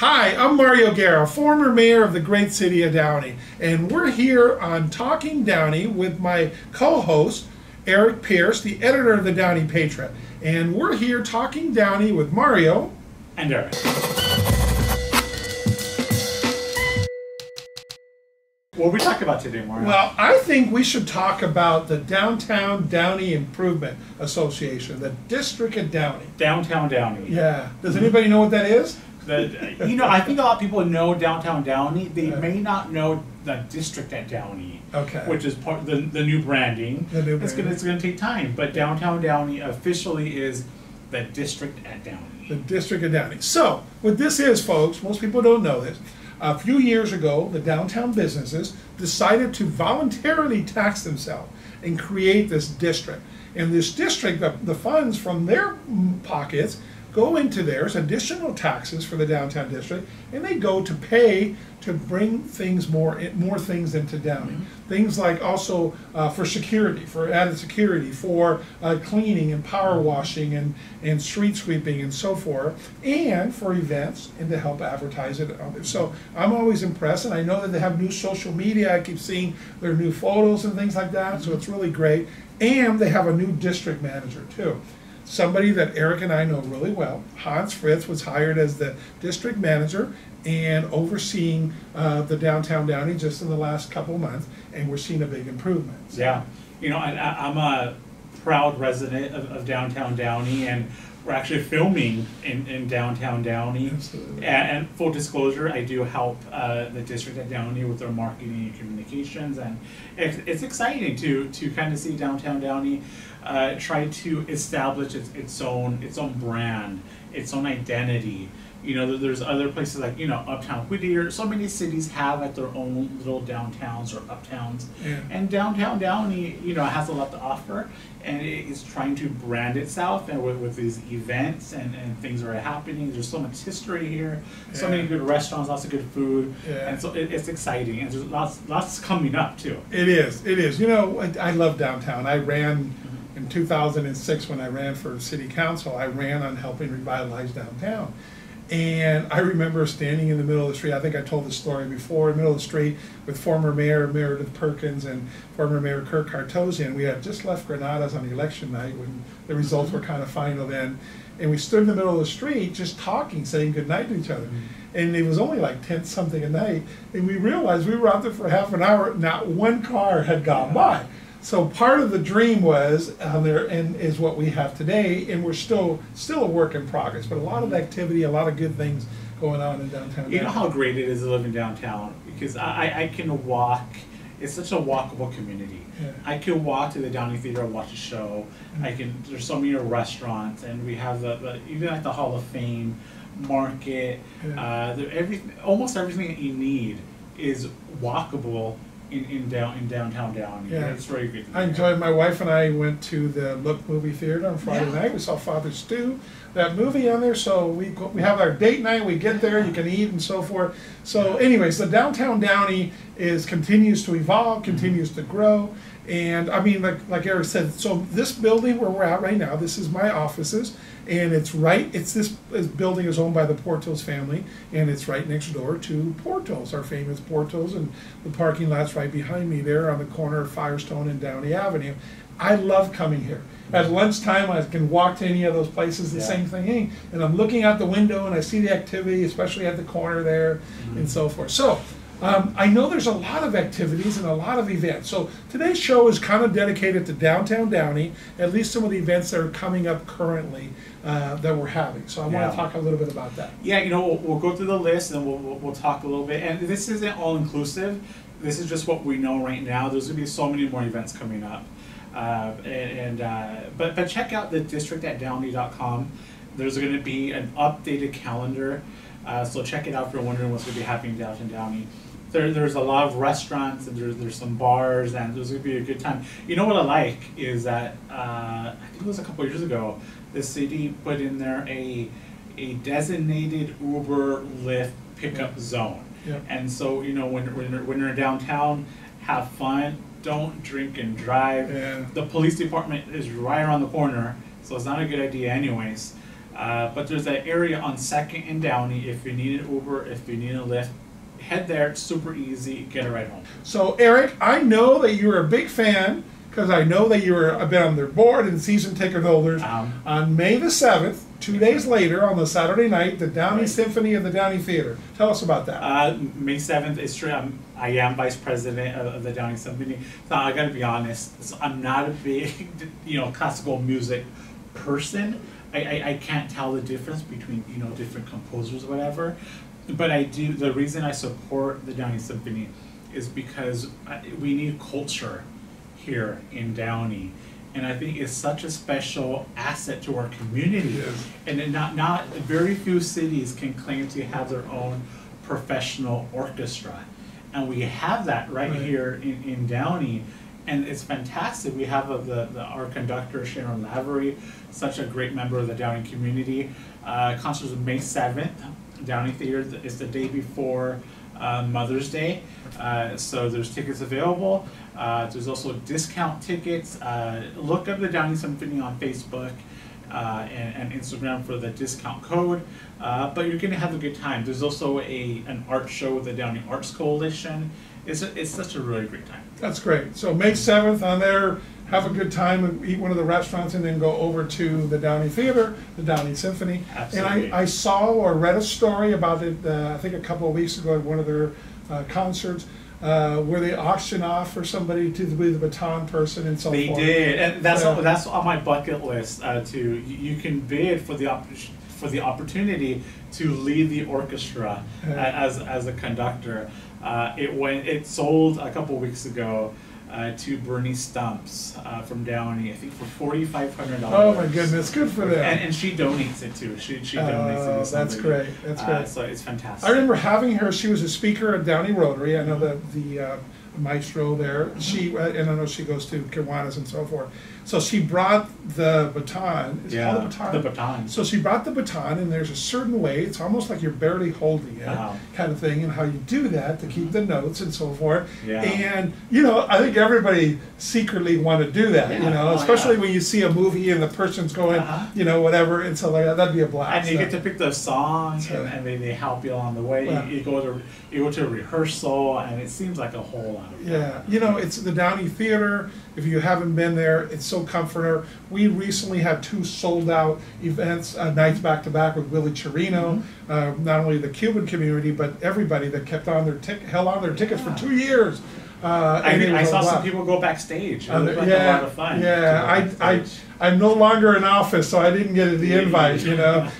Hi, I'm Mario Guerra, former mayor of the great city of Downey, and we're here on Talking Downey with my co-host, Eric Pierce, the editor of the Downey Patriot. And we're here talking Downey with Mario and Eric. What are we talking about today, Mario? Well, I think we should talk about the Downtown Downey Improvement Association, the District of Downey. Downtown Downey. Yeah. Does anybody know what that is? I think a lot of people know Downtown Downey. They may not know the District at Downey, which is part of the new branding. It's going to take time, but Downtown Downey officially is the District at Downey. The District of Downey. So, what this is, folks, most people don't know this. A few years ago, the downtown businesses decided to voluntarily tax themselves and create this district. And this district, the funds from their pockets go into theirs, additional taxes for the downtown district, and they go to pay to bring things more things into Downey. Things like also for security, for added security, for cleaning and power washing and street sweeping and so forth, and for events and to help advertise it. So I'm always impressed, and I know that they have new social media. I keep seeing their new photos and things like that, so it's really great. And they have a new district manager too. Somebody that Eric and I know really well. Hans Fritz was hired as the district manager and overseeing the Downtown Downey just in the last couple of months, and we're seeing a big improvement. So. Yeah, I'm a proud resident of Downtown Downey, and we're actually filming in Downtown Downey. Absolutely. And full disclosure, I do help the district at Downey with their marketing and communications, and it's exciting to kind of see Downtown Downey try to establish its own brand, its own identity. There's other places like, Uptown Whittier. So many cities have at their own little downtowns or uptowns. Yeah. And Downtown Downey, has a lot to offer, and it's trying to brand itself and with these events and things are happening. There's so much history here, so many good restaurants, lots of good food, and so it's exciting. And there's lots coming up too. It is. I love downtown. I ran in 2006 when I ran for city council. I ran on helping revitalize downtown. And I remember standing in the middle of the street. I think I told this story before. In the middle of the street with former Mayor Meredith Perkins and former Mayor Kirk Cartosian. We had just left Granadas on the election night when the results were kind of final then. And we stood in the middle of the street just talking, saying goodnight to each other. And it was only like 10-something at night. And we realized we were out there for half an hour. Not one car had gone by. So part of the dream was there, and is what we have today, and we're still a work in progress. But a lot of activity, a lot of good things going on in downtown. You know how great it is to live in downtown, because I can walk. It's such a walkable community. Yeah. I can walk to the Downey Theater and watch a show. There's so many restaurants, and we have even like the Hall of Fame market. Yeah. Almost everything that you need is walkable. In Downtown Downey. Yeah. It's very good. I enjoyed. My wife and I went to the Look movie theater on Friday night. We saw Father Stu, that movie on there. So we have our date night. We get there, you can eat and so forth. So, anyways, the Downtown Downey continues to evolve, continues to grow, and I mean, like Eric said. So this building where we're at right now, this is my offices, and this building is owned by the Portos family, and it's right next door to Portos, our famous Portos, and the parking lot's right behind me there on the corner of Firestone and Downey Avenue. I love coming here. At lunchtime, I can walk to any of those places, the same thing, and I'm looking out the window and I see the activity, especially at the corner there, and so forth. So I know there's a lot of activities and a lot of events. So today's show is kind of dedicated to Downtown Downey, at least some of the events that are coming up currently that we're having. So I want to talk a little bit about that. Yeah, we'll go through the list and we'll talk a little bit. And this isn't all inclusive. This is just what we know right now. There's going to be so many more events coming up. But check out the district@downey.com. There's going to be an updated calendar. So check it out if you're wondering what's going to be happening in Downtown Downey. There's a lot of restaurants, and there's some bars, and there's going to be a good time. You know what I like is that I think it was a couple of years ago, the city put in there a designated Uber Lyft pickup zone. Yeah. And so when you're in downtown, have fun. Don't drink and drive. Yeah. The police department is right around the corner, so it's not a good idea anyways. But there's an area on 2nd and Downey. If you need an Uber, if you need a Lyft, head there. It's super easy. Get a ride home. So Eric, I know that you're a big fan because I know that you were a bit on their board and season ticket holders. On May the 7th, 2 days later, on the Saturday night, the Downey Symphony of the Downey Theater. Tell us about that. May 7th is true. I am vice president of the Downey Symphony. So I got to be honest. So I'm not a big, classical music person. I can't tell the difference between different composers or whatever. But I do. The reason I support the Downey Symphony is because we need culture here in Downey, and I think it's such a special asset to our community. Yes. And not very few cities can claim to have their own professional orchestra, and we have that right here in Downey, and it's fantastic. We have our conductor Sharon Lavery, such a great member of the Downey community. Concert is May 7th. Downey Theater is the day before Mother's Day, so there's tickets available. There's also discount tickets. Look up the Downey Symphony on Facebook and Instagram for the discount code, but you're going to have a good time. There's also an art show with the Downey Arts Coalition. It's such a really great time. That's great. So May 7th on there, have a good time and eat one of the restaurants and then go over to the Downey Theater, the Downey Symphony. Absolutely. And I saw or read a story about it, I think a couple of weeks ago at one of their concerts, where they auction off for somebody to be the baton person and so forth. They did, and that's on my bucket list too. You can bid for the opportunity to lead the orchestra as a conductor. It sold a couple weeks ago to Bernie Stumps from Downey, I think for $4,500. Oh my goodness, good for them. And she donates it too. She donates it to somebody. That's great. That's great. So it's fantastic. I remember having her. She was a speaker at Downey Rotary. I know that the maestro there. She and I know she goes to Kiwanis and so forth. So she brought the baton. It's called the baton. The baton. So she brought the baton, and there's a certain way. It's almost like you're barely holding it, kind of thing, and how you do that to keep the notes and so forth. Yeah. And I think everybody secretly want to do that. Especially when you see a movie and the person's going, whatever, and so like that'd be a blast. And you get to pick the song, and they help you along the way. Yeah. You go to a rehearsal, and it seems like a whole lot of fun. Yeah, it's the Downey Theater. If you haven't been there, it's so comfortable. We recently had 2 sold-out events, nights back-to-back with Willie Chirino, not only the Cuban community, but everybody that held on their tickets for 2 years. I saw some people go backstage. It was like a lot of fun. Yeah, I'm no longer in office, so I didn't get the invite.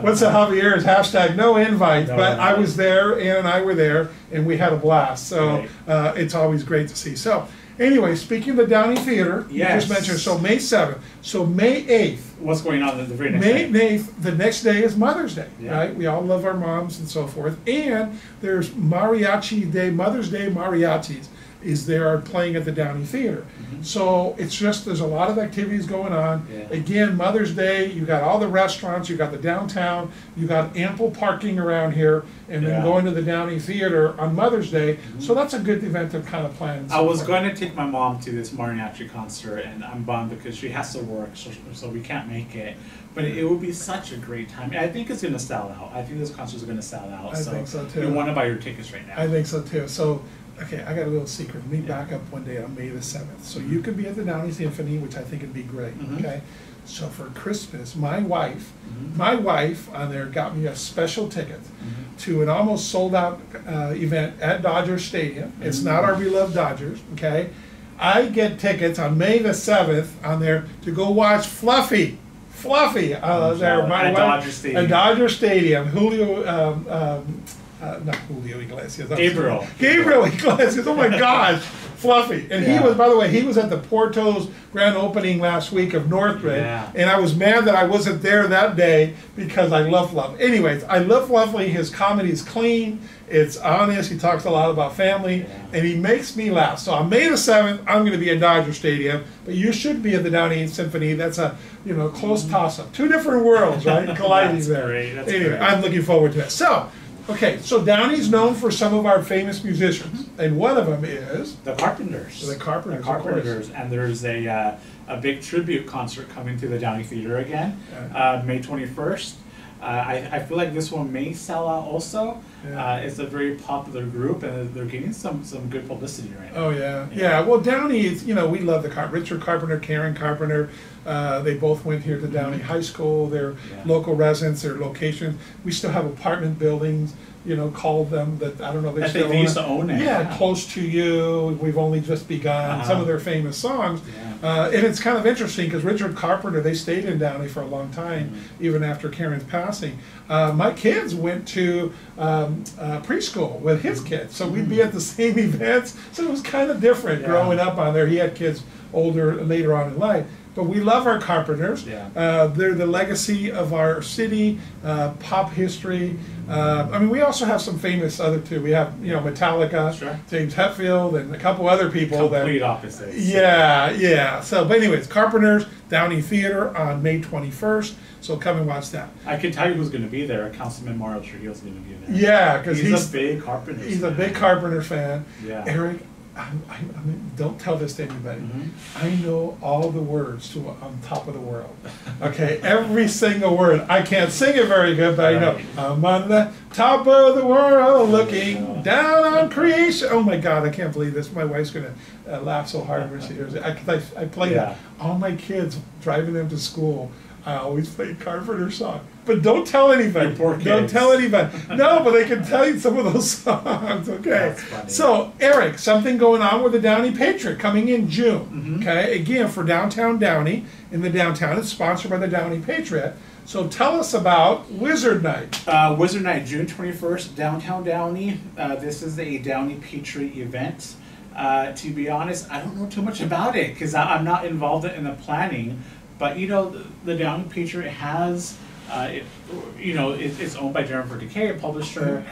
What's the Javier's hashtag? No invite. But I was there, Ann and I were there, and we had a blast. So it's always great to see. So anyway, speaking of the Downey Theater, you just mentioned, so May 7th. So May 8th. What's going on the very next day? May day? 8th, the next day is Mother's Day, right? We all love our moms and so forth. And there's Mariachi Day, Mother's Day mariachis they are playing at the Downey Theater. So it's just, there's a lot of activities going on. Again, Mother's Day, you got all the restaurants, you got the downtown, you got ample parking around here, and then going to the Downey Theater on Mother's Day. So that's a good event to kind of plan. I was going to take my mom to this mariachi concert, and I'm bummed because she has to work, so we can't make it. But it would be such a great time. I think it's going to sell out. I think this concert is going to sell out. I think so too. You want to buy your tickets right now. I think so too. So, okay, I got a little secret. Let me back up one day on May the 7th. So you could be at the Downey Symphony, which I think would be great, okay? So for Christmas, my wife on there got me a special ticket to an almost sold out event at Dodger Stadium. It's not our beloved Dodgers, okay? I get tickets on May the 7th on there to go watch Fluffy there. My wife, at Dodger Stadium. Not Julio Iglesias. Gabriel Iglesias. Oh my gosh, Fluffy. And he was, by the way, he was at the Porto's grand opening last week of Northridge. And I was mad that I wasn't there that day because I love Fluffy. Anyways, I love Fluffy. His comedy is clean. It's honest. He talks a lot about family, and he makes me laugh. So on May the 7th, I'm going to be at Dodger Stadium, but you should be at the Downey Symphony. That's a close toss-up. 2 different worlds, right, colliding there. Anyway, I'm looking forward to that. So. Okay, so Downey's known for some of our famous musicians, and one of them is the Carpenters. The Carpenters, The Carpenters, and there's a big tribute concert coming to the Downey Theater again, May 21st. I feel like this one may sell out also. Yeah. It's a very popular group, and they're getting some good publicity right now. Oh yeah. Well, Downey is, we love the Richard Carpenter, Karen Carpenter. They both went here to Downey High School. They're local residents. Their locations. We still have apartment buildings. Called them that I don't know. I think they used to own it. Yeah, Close to You. We've only just begun. Some of their famous songs. Yeah. And it's kind of interesting because Richard Carpenter, they stayed in Downey for a long time, even after Karen's passing. My kids went to preschool with his kids, so we'd be at the same events. So it was kind of different growing up on there. He had kids later on in life. But we love our Carpenters. Yeah. They're the legacy of our city, pop history. We also have some famous other two. We have, Metallica, Sure. James Hetfield, and a couple other people. Complete opposites. Yeah. So, but anyways, Carpenters, Downey Theater on May 21st. So come and watch that. I can tell you who's going to be there. Councilman Mario Trujillo's going to be there. Yeah, because he's a big Carpenter fan. He's a big Carpenter fan. Yeah. Eric, I don't tell this to anybody. I know all the words to "On Top of the World." Okay, every single word. I can't sing it very good, but I know I'm on the top of the world, looking down on creation. Oh my God, I can't believe this. My wife's gonna laugh so hard when she hears it. I play it. All my kids driving them to school. I always play Carpenter song. But don't tell anybody. Your poor kids. Don't tell anybody. No, but they can tell you some of those songs. Okay. That's funny. So, Eric, something going on with the Downey Patriot coming in June. Okay. Again, for Downtown Downey in the downtown. It's sponsored by the Downey Patriot. So tell us about Wizard Night. Wizard Night, June 21st, Downtown Downey. This is a Downey Patriot event. To be honest, I don't know too much about it because I'm not involved in the planning. But the Downey Patriot has, it's owned by Jennifer Decay, a publisher.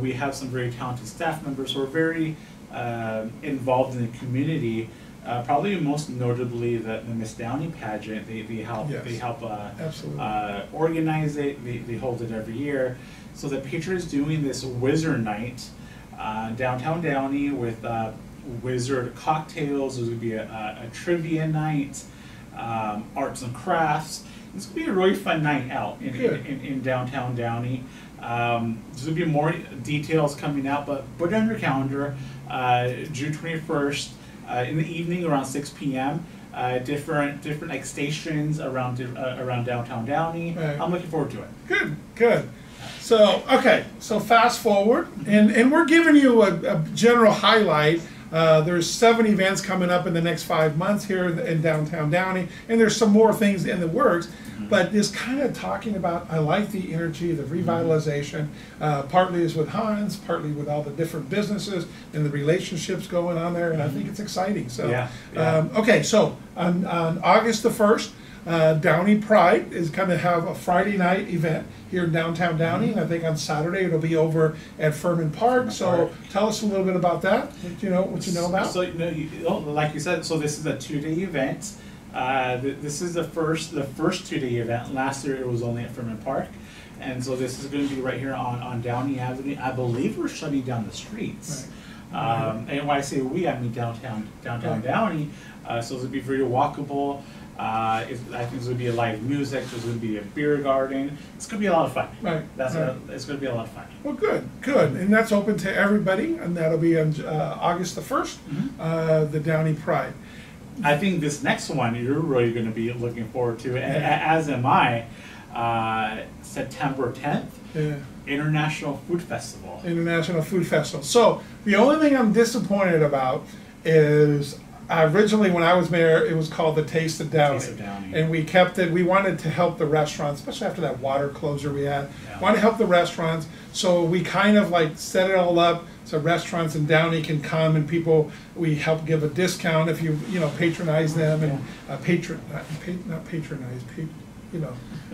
We have some very talented staff members who are very involved in the community. Probably most notably the Miss Downey pageant. They help organize it. They hold it every year. So the Patriot is doing this Wizard Night downtown Downey with wizard cocktails. There's going to be a trivia night. Arts and crafts. It's going to be a really fun night out in downtown Downey. There's going to be more details coming out, but put it on your calendar. June 21st in the evening around 6 p.m. Different like stations around downtown Downey. Right. I'm looking forward to it. Good. So fast forward, and we're giving you a general highlight. There's 7 events coming up in the next 5 months here in downtown Downey, and there's some more things in the works. But it's kind of talking about, I like the energy, the revitalization. Partly is with Hans, partly with all the different businesses and the relationships going on there, and I think it's exciting. So, okay, so on August the 1st, Downey Pride is going to have a Friday night event here in downtown Downey, and I think on Saturday it'll be over at Furman Park. So tell us a little bit about that. What you know about? So like you said, so this is a 2-day event. This is the first 2-day event. Last year it was only at Furman Park, and so this is going to be right here on Downey Avenue. I believe we're shutting down the streets. Right. And when I say we, I mean downtown Downey. So it's going to be very walkable. I think there's going to be live music. There's going to be a beer garden. It's going to be a lot of fun. Right. It's going to be a lot of fun. Well, good, and that's open to everybody, and that'll be on August the 1st. The Downey Pride. I think this next one you're really going to be looking forward to, as am I. September 10th, International Food Festival. International Food Festival. So the only thing I'm disappointed about is originally when I was mayor, it was called the Taste of Downey. And we kept it. We wanted to help the restaurants, especially after that water closure we had. Wanted to help the restaurants, so we kind of like set it all up so restaurants in Downey can come and we help give a discount if you patronize them and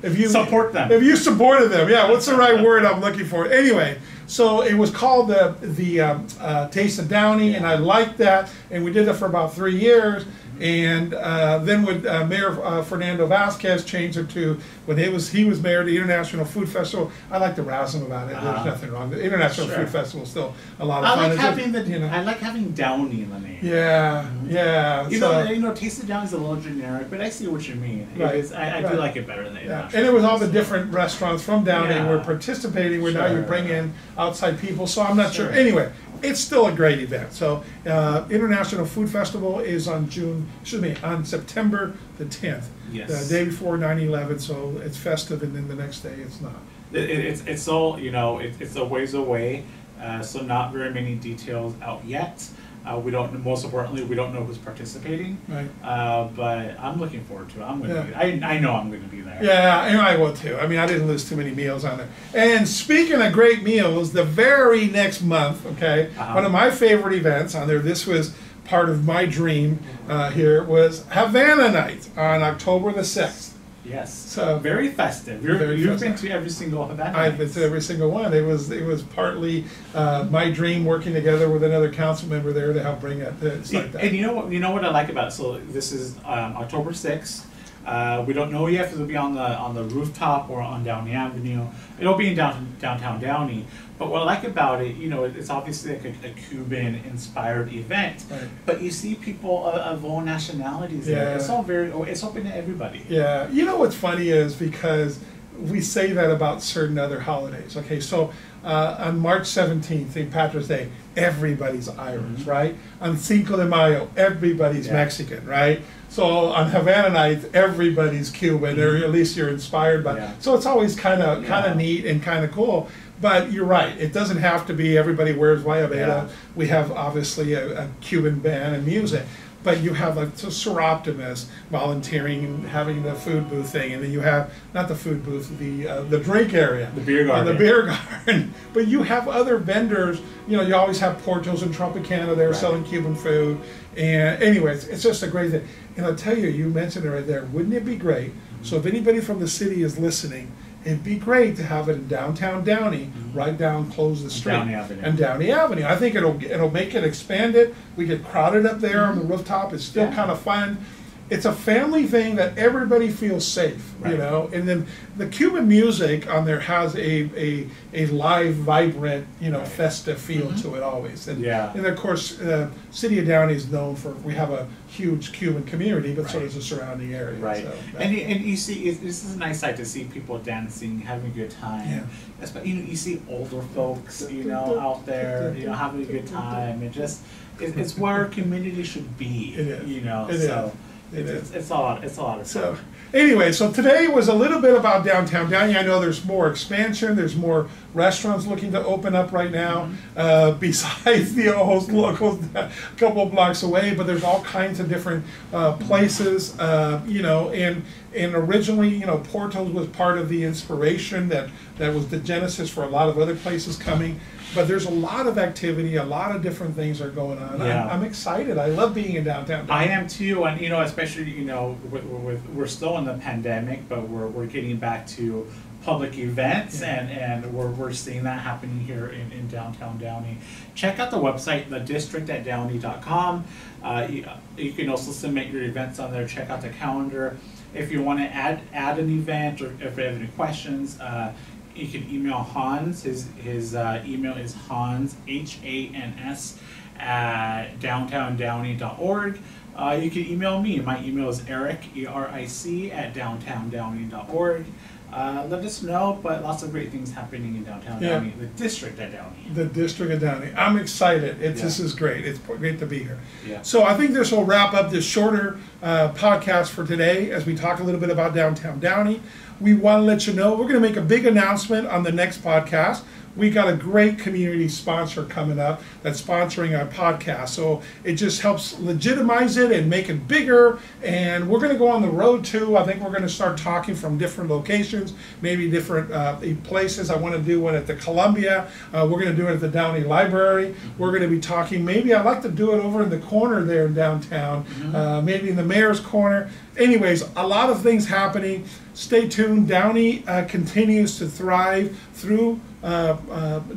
if you support them. If you supported them, what's the right word I'm looking for? Anyway, so it was called the Taste of Downey, and I liked that, and we did it for about 3 years. And then when Mayor Fernando Vasquez changed it to, when he was mayor, the International Food Festival. I like to razz him about it. There's nothing wrong. The International Food Festival is still a lot of fun. I like having Downey in the name. Yeah, yeah. You know, Taste of Downey is a little generic, but I see what you mean. Right. I do like it better than and it was all the different restaurants from Downey were participating, where now you bring in outside people. So I'm not sure. Anyway, it's still a great event. So International Food Festival is on September the 10th. Yes. The day before 9/11, so it's festive, and then the next day it's not. It's all, you know, it's a ways away, so not very many details out yet. We don't. Most importantly, we don't know who's participating. Right. But I'm looking forward to it. I'm going to. I know I'm going to be there. Yeah, and I will too. I mean, I didn't lose too many meals on there. And speaking of great meals, the very next month, one of my favorite events on there. This was part of my dream here, was Havana Night on October the 6th. Yes. So very festive. You've been to every single Havana Night. I've been to every single one. It was partly my dream, working together with another council member there to help bring it. Like that. And you know what I like about it. So this is October 6th. We don't know yet if it'll be on the rooftop or on Downey Avenue. It'll be in downtown Downey. But what I like about it, you know, it's obviously like a Cuban-inspired event. Right. But you see people of all nationalities there. It's all it's open to everybody. Yeah. You know what's funny is, because we say that about certain other holidays. Okay, so on March 17th, St. Patrick's Day, everybody's Irish, right? On Cinco de Mayo, everybody's Mexican, right? So on Havana Night, everybody's Cuban, or at least you're inspired by. So it's always kind of neat and kind of cool. But you're right; it doesn't have to be everybody wears guayabera. We have obviously a Cuban band and music. But you have a Seroptimus volunteering and having the food booth thing, and then you have not the food booth, the drink area, the beer garden, the beer garden. But you have other vendors. You know, you always have Portos and Tropicana there selling Cuban food. And anyways, it's just a great thing. And I'll tell you, you mentioned it right there. Wouldn't it be great? So if anybody from the city is listening, it'd be great to have it in downtown Downey, right down close the street. Downey Avenue. And Downey Avenue. I think it'll make it, expand it. We get crowded up there on the rooftop. It's still kind of fun. It's a family thing that everybody feels safe, you know. And then the Cuban music on there has a live, vibrant, you know, festive feel to it always. And of course, City of Downey is known for, we have a huge Cuban community, but so does the surrounding area. Right. So, and you see, this is a nice sight to see people dancing, having a good time. Yeah. You see older folks, you know, out there, you know, having a good time. It's where our community should be. It is. You know. It's a lot of fun. So anyway, so today was a little bit about Downtown Downey. I know there's more expansion. There's more restaurants looking to open up right now, besides the Ojos Locos a couple of blocks away. But there's all kinds of different places, you know. And originally, you know, Portos was part of the inspiration that was the genesis for a lot of other places coming. But there's a lot of activity, a lot of different things are going on. I'm excited. I love being in downtown. I am too, and you know, especially, you know, we're still in the pandemic, but we're getting back to public events, and we're seeing that happening here in downtown Downey. Check out the website, thedistrict@downey.com. You can also submit your events on there. Check out the calendar. If you want to add an event, or if you have any questions, you can email Hans. His email is Hans, HANS, at downtowndowney.org. You can email me. My email is Eric, ERIC, at downtowndowney.org. Let us know, but lots of great things happening in downtown Downey, the district at Downey. The district of Downey. I'm excited. This is great. It's great to be here. Yeah. So I think this will wrap up this shorter podcast for today as we talk a little bit about downtown Downey. We want to let you know we're going to make a big announcement on the next podcast. We got a great community sponsor coming up that's sponsoring our podcast. So it just helps legitimize it and make it bigger. And we're going to go on the road too. I think we're going to start talking from different locations, maybe different places. I want to do one at the Columbia. We're going to do it at the Downey Library. We're going to be talking, maybe I'd like to do it over in the corner there in downtown, maybe in the Mayor's Corner. anyways, a lot of things happening. Stay tuned. Downey continues to thrive through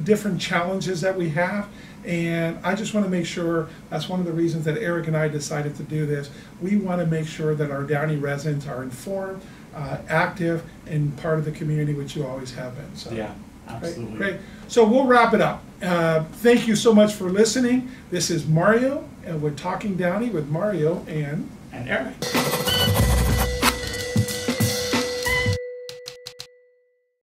different challenges that we have. And I just want to make sure, that's one of the reasons that Eric and I decided to do this. We want to make sure that our Downey residents are informed, active, and part of the community, which you always have been. So, Yeah, absolutely. great. So we'll wrap it up. Thank you so much for listening. This is Mario, and we're Talking Downey with Mario and And Eric.